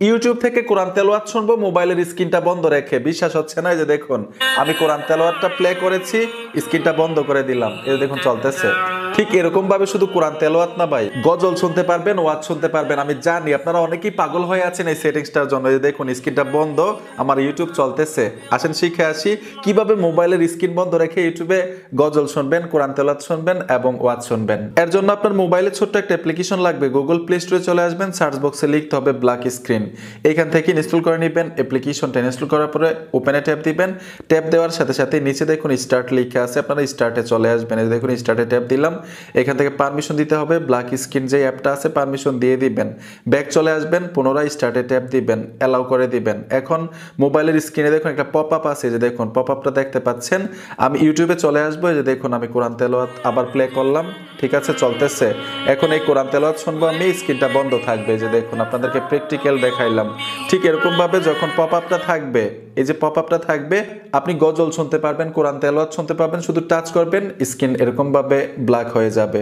YouTube থেকে কোরআন তেলাওয়াত শুনবো মোবাইলের স্ক্রিনটা বন্ধ রেখে। বিশ্বাস হচ্ছে না? এই যে দেখুন, আমি কোরআন তেলাওয়াতটা প্লে করেছি, স্ক্রিনটা বন্ধ করে দিলাম, এই যে দেখুন চলতেছে। ঠিক এরকম ভাবে শুধু কোরআন তেলাওয়াত না ভাই, গজল শুনতে পারবেন, ওয়াজ শুনতে পারবেন। আমি জানি আপনারা অনেকেই পাগল হয়ে আছেন এই সেটিংসটার জন্য। এই যে দেখুন স্ক্রিনটা বন্ধ, আমার ইউটিউব চলতেছে। আসেন শিখে আসি কিভাবে মোবাইলের স্ক্রিন বন্ধ রেখে ইউটিউবে গজল শুনবেন, কোরআন তেলাওয়াত শুনবেন এবং ওয়াজ শুনবেন। এর জন্য আপনার মোবাইলে ছোট্ট একটা অ্যাপ্লিকেশন লাগবে। গুগল প্লে স্টোরে চলে আসবেন, সার্চ বক্সে লিখতে হবে ব্ল্যাক স্ক্রিন। এখান থেকে ইনস্টল করে নেবেন। অ্যাপ্লিকেশনটা ইনস্টল করার পরে ওপেনে ট্যাপ দিবেন। ট্যাপ দেওয়ার সাথে সাথে নিচে দেখুন স্টার্ট লেখা আছে, আপনারা স্টার্টে চলে আসবেন। এই দেখুন স্টার্টে ট্যাপ দিলাম। এখান থেকে পারমিশন দিতে হবে, ব্ল্যাক স্ক্রিন যে অ্যাপটা আছে পারমিশন দিয়ে দিবেন। ব্যাক চলে আসবেন, পুনরায় স্টার্টে ট্যাপ দিবেন, অ্যালাউ করে দিবেন। এখন মোবাইলের স্ক্রিনে দেখুন একটা পপ আপ আছে, যে দেখুন পপ আপটা দেখতে পাচ্ছেন। আমি ইউটিউবে চলে আসবো, এই যে দেখুন আমি কোরআন তেলাওয়াত আবার প্লে করলাম, ঠিক আছে চলতেছে। এখন এই কোরআন তেলাওয়াত শুনবো আমি, স্ক্রিনটা বন্ধ থাকবে। যে দেখুন আপনাদেরকে প্র্যাকটিক্যাল দেখাইলাম। ঠিক এরকম ভাবে যখন পপ আপটা থাকবে, এই যে পপ আপটা থাকবে, আপনি গজল শুনতে পারবেন, কোরআন তেলাওয়াত শুনতে পারবেন। শুধু টাচ করবেন, স্ক্রিন এরকম ভাবে ব্ল্যাক হয়ে যাবে।